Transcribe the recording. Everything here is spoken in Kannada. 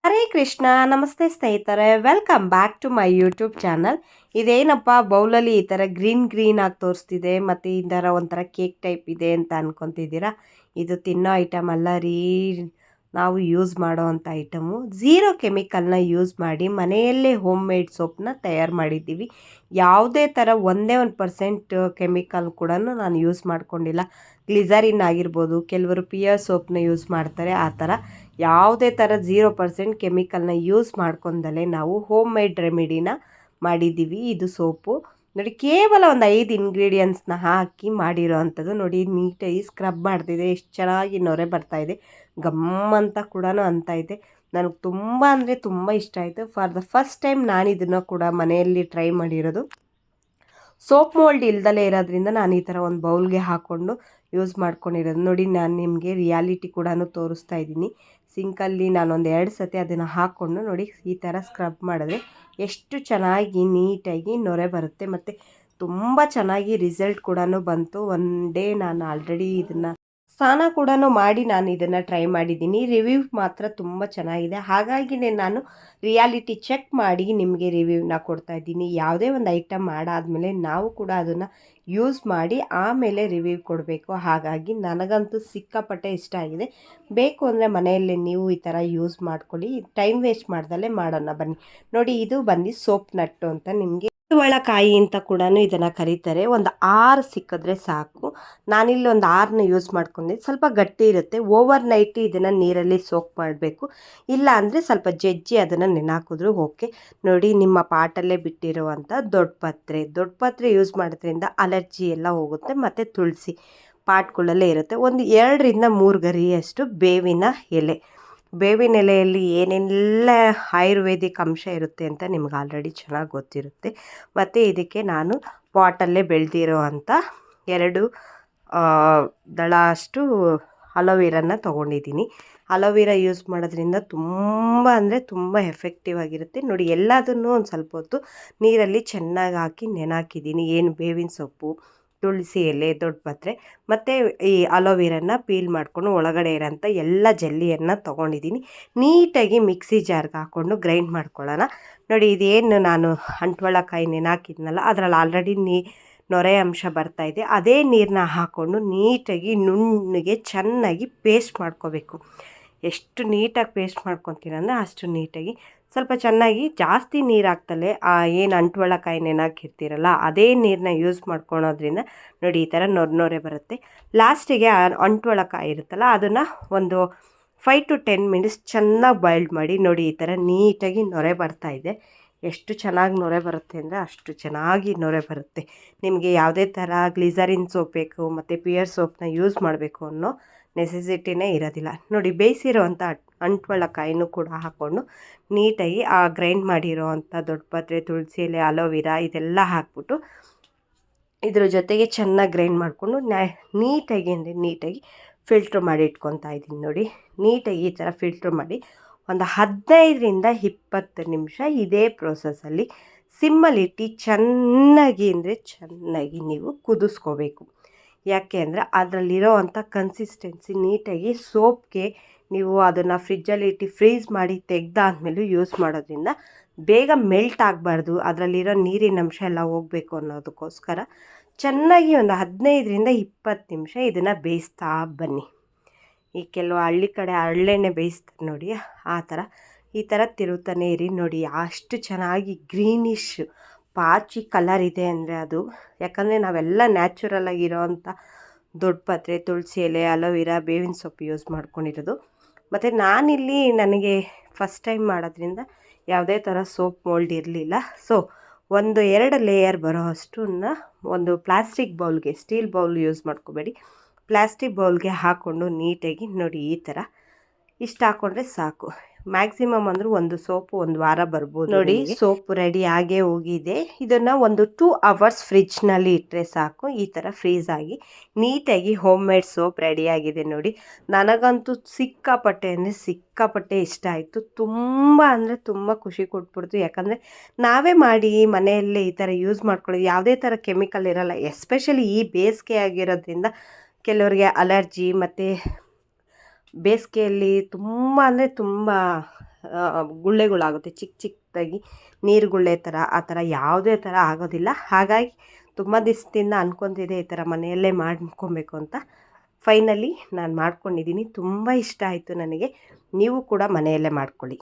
ಹರೇ ಕೃಷ್ಣ. ನಮಸ್ತೆ ಸ್ನೇಹಿತರೆ, welcome back to my YouTube channel. ಇದೇನಪ್ಪ ಬೌಲಲ್ಲಿ ಈ ಥರ ಗ್ರೀನ್ ಆಗಿ ತೋರಿಸ್ತಿದೆ, ಮತ್ತು ಈ ಥರ ಒಂಥರ ಕೇಕ್ ಟೈಪ್ ಇದೆ ಅಂತ ಅನ್ಕೊತಿದ್ದೀರಾ. ಇದು ತಿನ್ನೋ ಐಟಮ್ ಅಲ್ಲ ರೀ, ನಾವು ಯೂಸ್ ಮಾಡೋ ಅಂಥ ಐಟಮು. ಝೀರೋ ಕೆಮಿಕಲ್ನ ಯೂಸ್ ಮಾಡಿ ಮನೆಯಲ್ಲೇ ಹೋಮ್ ಮೇಡ್ ಸೋಪ್ನ ತಯಾರು ಮಾಡಿದ್ದೀವಿ. ಯಾವುದೇ ಥರ ಒಂದೇ 1% ಕೆಮಿಕಲ್ ಕೂಡ ನಾನು ಯೂಸ್ ಮಾಡ್ಕೊಂಡಿಲ್ಲ. ಗ್ಲಿಸರಿನ್ ಆಗಿರ್ಬೋದು, ಕೆಲವರು ಪಿಯರ್ ಸೋಪ್ನ ಯೂಸ್ ಮಾಡ್ತಾರೆ. ಆ ಥರ ಯಾವುದೇ ಥರ 0% ಕೆಮಿಕಲ್ನ ಯೂಸ್ ಮಾಡ್ಕೊಂಡಲೇ ನಾವು ಹೋಮ್ ಮೇಡ್ ರೆಮಿಡಿನ ಮಾಡಿದ್ದೀವಿ. ಇದು ಸೋಪು ನೋಡಿ, ಕೇವಲ ಒಂದು 5 ಇಂಗ್ರೀಡಿಯೆಂಟ್ಸ್ನ ಹಾಕಿ ಮಾಡಿರೋ ಅಂಥದ್ದು. ನೋಡಿ, ನೀಟಾಗಿ ಸ್ಕ್ರಬ್ ಮಾಡ್ತಿದೆ, ಎಷ್ಟು ಚೆನ್ನಾಗಿ ನೊರೆ ಬರ್ತಾಯಿದೆ, ಗಮ್ಮಂತ ಕೂಡ ಅಂತ ಇದೆ. ನನಗೆ ತುಂಬ ಅಂದರೆ ತುಂಬ ಇಷ್ಟ ಆಯಿತು. ಫಾರ್ ದ ಫಸ್ಟ್ ಟೈಮ್ ನಾನು ಇದನ್ನು ಕೂಡ ಮನೆಯಲ್ಲಿ ಟ್ರೈ ಮಾಡಿರೋದು. ಸೋಪ್ ಮೋಲ್ಡ್ ಇಲ್ದಲೇ ಇರೋದ್ರಿಂದ ನಾನು ಈ ಥರ ಒಂದು ಬೌಲ್ಗೆ ಹಾಕ್ಕೊಂಡು ಯೂಸ್ ಮಾಡ್ಕೊಂಡಿರೋದು. ನೋಡಿ, ನಾನು ನಿಮಗೆ ರಿಯಾಲಿಟಿ ಕೂಡ ತೋರಿಸ್ತಾ ಇದ್ದೀನಿ. ಸಿಂಕಲ್ಲಿ ನಾನೊಂದು 2 ಸತಿ ಅದನ್ನು ಹಾಕ್ಕೊಂಡು ನೋಡಿ ಈ ಥರ ಸ್ಕ್ರಬ್ ಮಾಡಿದ್ರೆ ಎಷ್ಟು ಚೆನ್ನಾಗಿ ನೀಟಾಗಿ ನೊರೆ ಬರುತ್ತೆ, ಮತ್ತು ತುಂಬ ಚೆನ್ನಾಗಿ ರಿಸಲ್ಟ್ ಕೂಡ ಬಂತು. ಒನ್ ಡೇ ನಾನು ಆಲ್ರೆಡಿ ಇದನ್ನು ಸ್ನಾನ ಕೂಡ ಮಾಡಿ ನಾನು ಇದನ್ನು ಟ್ರೈ ಮಾಡಿದ್ದೀನಿ. ರಿವ್ಯೂ ಮಾತ್ರ ತುಂಬ ಚೆನ್ನಾಗಿದೆ. ಹಾಗಾಗಿನೇ ನಾನು ರಿಯಾಲಿಟಿ ಚೆಕ್ ಮಾಡಿ ನಿಮಗೆ ರಿವ್ಯೂನ ಕೊಡ್ತಾಯಿದ್ದೀನಿ. ಯಾವುದೇ ಒಂದು ಐಟಮ್ ಮಾಡಾದಮೇಲೆ ನಾವು ಕೂಡ ಅದನ್ನು ಯೂಸ್ ಮಾಡಿ ಆಮೇಲೆ ರಿವ್ಯೂ ಕೊಡಬೇಕು. ಹಾಗಾಗಿ ನನಗಂತೂ ಸಿಕ್ಕಾಪಟ್ಟೆ ಇಷ್ಟ ಆಗಿದೆ. ಬೇಕು ಅಂದರೆ ಮನೆಯಲ್ಲೇ ನೀವು ಈ ಥರ ಯೂಸ್ ಮಾಡ್ಕೊಳ್ಳಿ. ಟೈಮ್ ವೇಸ್ಟ್ ಮಾಡ್ದಲ್ಲೇ ಮಾಡೋಣ ಬನ್ನಿ. ನೋಡಿ, ಇದು ಬಂದು ಸೋಪ್ ನಟ್ಟು ಅಂತ, ನಿಮಗೆ ಕಾಯಿ ಅಂತ ಕೂಡ ಇದನ್ನು ಕರೀತಾರೆ. ಒಂದು 6 ಸಿಕ್ಕಿದ್ರೆ ಸಾಕು. ನಾನಿಲ್ಲಿ ಒಂದು 6ನ ಯೂಸ್ ಮಾಡ್ಕೊಂಡಿದ್ದೆ. ಸ್ವಲ್ಪ ಗಟ್ಟಿ ಇರುತ್ತೆ. ಓವರ್ ನೈಟ್ ಇದನ್ನು ನೀರಲ್ಲಿ ಸೋಕ್ ಮಾಡಬೇಕು, ಇಲ್ಲ ಅಂದರೆ ಸ್ವಲ್ಪ ಜಜ್ಜಿ ಅದನ್ನು ನೆನಾಕಿದ್ರು ಓಕೆ. ನೋಡಿ, ನಿಮ್ಮ ಪಾಟಲ್ಲೇ ಬಿಟ್ಟಿರುವಂಥ ದೊಡ್ಡ ಪತ್ರೆ ಯೂಸ್ ಮಾಡೋದ್ರಿಂದ ಅಲರ್ಜಿ ಎಲ್ಲ ಹೋಗುತ್ತೆ, ಮತ್ತು ತುಳಸಿ ಪಾಟ್ಗಳಲ್ಲೇ ಇರುತ್ತೆ. ಒಂದು 2ರಿಂದ 3 ಗರಿಯಷ್ಟು ಬೇವಿನ ಎಲೆಯಲ್ಲಿ ಏನೆಲ್ಲ ಆಯುರ್ವೇದಿಕ್ ಅಂಶ ಇರುತ್ತೆ ಅಂತ ನಿಮ್ಗೆ ಆಲ್ರೆಡಿ ಚೆನ್ನಾಗಿ ಗೊತ್ತಿರುತ್ತೆ. ಮತ್ತು ಇದಕ್ಕೆ ನಾನು ಪಾಟಲ್ಲೇ ಬೆಳೆದಿರೋ ಅಂಥ 2 ದಳ ಅಷ್ಟು ಅಲೋವೆರಾನ ತೊಗೊಂಡಿದ್ದೀನಿ. ಅಲೋವೆರಾ ಯೂಸ್ ಮಾಡೋದ್ರಿಂದ ತುಂಬ ಅಂದರೆ ತುಂಬ ಎಫೆಕ್ಟಿವ್ ಆಗಿರುತ್ತೆ. ನೋಡಿ, ಎಲ್ಲದನ್ನೂ ಒಂದು ಸ್ವಲ್ಪ ಹೊತ್ತು ನೀರಲ್ಲಿ ಚೆನ್ನಾಗಿ ಹಾಕಿ ನೆನಾಕಿದ್ದೀನಿ. ಏನು ಬೇವಿನ ಸೊಪ್ಪು, ತುಳಸಿ ಎಲೆ, ದೊಡ್ಡಪತ್ರೆ ಮತ್ತು ಈ ಅಲೋವೆರಾನ ಪೀಲ್ ಮಾಡಿಕೊಂಡು ಒಳಗಡೆ ಇರೋಂಥ ಎಲ್ಲ ಜೆಲ್ಲಿಯನ್ನು ತೊಗೊಂಡಿದ್ದೀನಿ. ನೀಟಾಗಿ ಮಿಕ್ಸಿ ಜಾರ್ಗೆ ಹಾಕ್ಕೊಂಡು ಗ್ರೈಂಡ್ ಮಾಡ್ಕೊಳ್ಳೋಣ. ನೋಡಿ, ಇದೇನು ನಾನು ಅಂಟ್ವಾಳಕಾಯಿ ನೆನಾಕಿದ್ನಲ್ಲ, ಅದರಲ್ಲಿ ಆಲ್ರೆಡಿ ನೊರೆ ಅಂಶ ಬರ್ತಾಯಿದೆ. ಅದೇ ನೀರನ್ನ ಹಾಕ್ಕೊಂಡು ನೀಟಾಗಿ ನುಣ್ಣಗೆ ಚೆನ್ನಾಗಿ ಪೇಸ್ಟ್ ಮಾಡ್ಕೋಬೇಕು. ಎಷ್ಟು ನೀಟಾಗಿ ಪೇಸ್ಟ್ ಮಾಡ್ಕೊತೀರಂದರೆ ಅಷ್ಟು ನೀಟಾಗಿ, ಸ್ವಲ್ಪ ಚೆನ್ನಾಗಿ ಜಾಸ್ತಿ ನೀರು ಹಾಕ್ತಲೇ ಏನು ಅಂಟ್ವಾಳಕಾಯಿ ನೆನಾಕಿರ್ತೀರಲ್ಲ ಅದೇ ನೀರನ್ನ ಯೂಸ್ ಮಾಡ್ಕೊಳೋದ್ರಿಂದ ನೋಡಿ ಈ ಥರ ನೊರೆ ಬರುತ್ತೆ. ಲಾಸ್ಟಿಗೆ ಅಂಟ್ವಾಳಕಾಯಿ ಇರುತ್ತಲ್ಲ ಅದನ್ನು ಒಂದು 5 to 10 ಮಿನಿಟ್ಸ್ ಚೆನ್ನಾಗಿ ಬಾಯ್ಲ್ಡ್ ಮಾಡಿ. ನೋಡಿ, ಈ ಥರ ನೀಟಾಗಿ ನೊರೆ ಬರ್ತಾಯಿದೆ. ಎಷ್ಟು ಚೆನ್ನಾಗಿ ನೊರೆ ಬರುತ್ತೆ ಅಂದರೆ ಅಷ್ಟು ಚೆನ್ನಾಗಿ ನೊರೆ ಬರುತ್ತೆ. ನಿಮಗೆ ಯಾವುದೇ ಥರ ಗ್ಲಿಸರಿನ್ ಸೋಪ್ ಬೇಕು ಮತ್ತು ಪಿಯರ್ ಸೋಪ್ನ ಯೂಸ್ ಮಾಡಬೇಕು ಅನ್ನೋ ನೆಸೆಸಿಟಿನೇ ಇರೋದಿಲ್ಲ. ನೋಡಿ, ಬೇಯಿಸಿರೋವಂಥ ಅಂಟ್ವಾಳಕಾಯಿನೂ ಕೂಡ ಹಾಕ್ಕೊಂಡು ನೀಟಾಗಿ ಆ ಗ್ರೈಂಡ್ ಮಾಡಿರೋ ಅಂಥ ದೊಡ್ಡಪತ್ರೆ, ತುಳಸಿ ಎಲೆ, ಅಲೋವೆರಾ ಇದೆಲ್ಲ ಹಾಕ್ಬಿಟ್ಟು ಇದ್ರ ಜೊತೆಗೆ ಚೆನ್ನಾಗಿ ಗ್ರೈಂಡ್ ಮಾಡಿಕೊಂಡು ನೀಟಾಗಿ ಫಿಲ್ಟ್ರ್ ಮಾಡಿ ಇಟ್ಕೊತಾ ಇದ್ದೀನಿ. ನೋಡಿ, ನೀಟಾಗಿ ಈ ಥರ ಫಿಲ್ಟ್ರ್ ಮಾಡಿ ಒಂದು 15ರಿಂದ 20 ನಿಮಿಷ ಇದೇ ಪ್ರೋಸೆಸ್ಸಲ್ಲಿ ಸಿಮ್ಮಲ್ಲಿಟ್ಟು ಚೆನ್ನಾಗಿ ನೀವು ಕುದಿಸ್ಕೋಬೇಕು. ಯಾಕೆ ಅಂದರೆ ಅದರಲ್ಲಿರೋ ಅಂಥ ಕನ್ಸಿಸ್ಟೆನ್ಸಿ ನೀಟಾಗಿ ಸೋಪ್ಗೆ ನೀವು ಅದನ್ನು ಫ್ರಿಜ್ಜಲ್ಲಿಟ್ಟು ಫ್ರೀಸ್ ಮಾಡಿ ತೆಗೆದಾದ್ಮೇಲೂ ಯೂಸ್ ಮಾಡೋದ್ರಿಂದ ಬೇಗ ಮೆಲ್ಟ್ ಆಗಬಾರ್ದು, ಅದರಲ್ಲಿರೋ ನೀರಿನ ಅಂಶ ಎಲ್ಲ ಹೋಗಬೇಕು ಅನ್ನೋದಕ್ಕೋಸ್ಕರ ಚೆನ್ನಾಗಿ ಒಂದು 15ರಿಂದ 20 ನಿಮಿಷ ಇದನ್ನು ಬೇಯಿಸ್ತಾ ಬನ್ನಿ. ಈ ಕೆಲವು ಹಳ್ಳಿ ಕಡೆ ಹರಳೆಣ್ಣೆ ಬೇಯಿಸ್ತಾರೆ ನೋಡಿ, ಆ ಥರ ಈ ಥರ ತಿರುಗ್ತಾನೆ ಇರಿ. ನೋಡಿ, ಅಷ್ಟು ಚೆನ್ನಾಗಿ ಗ್ರೀನಿಶ್ ಪಾಚಿ ಕಲರ್ ಇದೆ ಅಂದರೆ ಅದು ಯಾಕಂದರೆ ನಾವೆಲ್ಲ ನ್ಯಾಚುರಲಾಗಿರೋ ಅಂಥ ದೊಡ್ಡಪತ್ರೆ, ತುಳಸಿ ಎಲೆ, ಅಲೋವೆರಾ, ಬೇವಿನ ಸೊಪ್ಪು ಯೂಸ್ ಮಾಡ್ಕೊಂಡಿರೋದು. ಮತ್ತು ನಾನಿಲ್ಲಿ ನನಗೆ ಫಸ್ಟ್ ಟೈಮ್ ಮಾಡೋದ್ರಿಂದ ಯಾವುದೇ ಥರ ಸೋಪ್ ಮೋಲ್ಡ್ ಇರಲಿಲ್ಲ. ಸೊ 1-2 ಲೇಯರ್ ಬರೋ ಅಷ್ಟನ್ನು ಒಂದು ಪ್ಲಾಸ್ಟಿಕ್ ಬೌಲ್ಗೆ, ಸ್ಟೀಲ್ ಬೌಲ್ ಯೂಸ್ ಮಾಡ್ಕೋಬೇಡಿ, ಪ್ಲಾಸ್ಟಿಕ್ ಬೌಲ್ಗೆ ಹಾಕ್ಕೊಂಡು ನೀಟಾಗಿ ನೋಡಿ ಈ ಥರ ಇಷ್ಟು ಹಾಕ್ಕೊಂಡ್ರೆ ಸಾಕು. ಮ್ಯಾಕ್ಸಿಮಮ್ ಅಂದ್ರೆ ಒಂದು ಸೋಪು 1 ವಾರ ಬರ್ಬೋದು. ನೋಡಿ, ಸೋಪ್ ರೆಡಿ ಆಗೇ ಹೋಗಿದೆ. ಇದನ್ನು ಒಂದು 2 ಅವರ್ಸ್ ಫ್ರಿಜ್ನಲ್ಲಿ ಇಟ್ಟರೆ ಸಾಕು, ಈ ಥರ ಫ್ರೀಸ್ ಆಗಿ ನೀಟಾಗಿ ಹೋಮ್ ಮೇಡ್ ಸೋಪ್ ರೆಡಿಯಾಗಿದೆ. ನೋಡಿ, ನನಗಂತೂ ಸಿಕ್ಕಾಪಟ್ಟೆ ಇಷ್ಟ ಆಯಿತು. ತುಂಬ ಅಂದರೆ ತುಂಬ ಖುಷಿ ಕೊಟ್ಬಿಡ್ತು. ಯಾಕಂದರೆ ನಾವೇ ಮಾಡಿ ಮನೆಯಲ್ಲೇ ಈ ಥರ ಯೂಸ್ ಮಾಡ್ಕೊಳ್ಳೋದು, ಯಾವುದೇ ಥರ ಕೆಮಿಕಲ್ ಇರೋಲ್ಲ. ಎಸ್ಪೆಷಲಿ ಈ ಬೇಸಿಗೆ ಆಗಿರೋದ್ರಿಂದ ಕೆಲವರಿಗೆ ಅಲರ್ಜಿ, ಮತ್ತು ಬೇಸಿಗೆಯಲ್ಲಿ ತುಂಬ ಅಂದರೆ ತುಂಬ ಗುಳ್ಳೆಗಳಾಗುತ್ತೆ, ಚಿಕ್ಕ ಚಿಕ್ಕದಾಗಿ ನೀರು ಗುಳ್ಳೆ ಥರ, ಆ ಥರ ಯಾವುದೇ ಥರ ಆಗೋದಿಲ್ಲ. ಹಾಗಾಗಿ ತುಂಬ ದಿವಸದಿಂದ ಅನ್ಕೊತಿದ್ದೆ ಈ ಥರ ಮನೆಯಲ್ಲೇ ಮಾಡ್ಕೊಬೇಕು ಅಂತ. ಫೈನಲಿ ನಾನು ಮಾಡ್ಕೊಂಡಿದ್ದೀನಿ. ತುಂಬ ಇಷ್ಟ ಆಯಿತು ನನಗೆ. ನೀವು ಕೂಡ ಮನೆಯಲ್ಲೇ ಮಾಡ್ಕೊಳ್ಳಿ.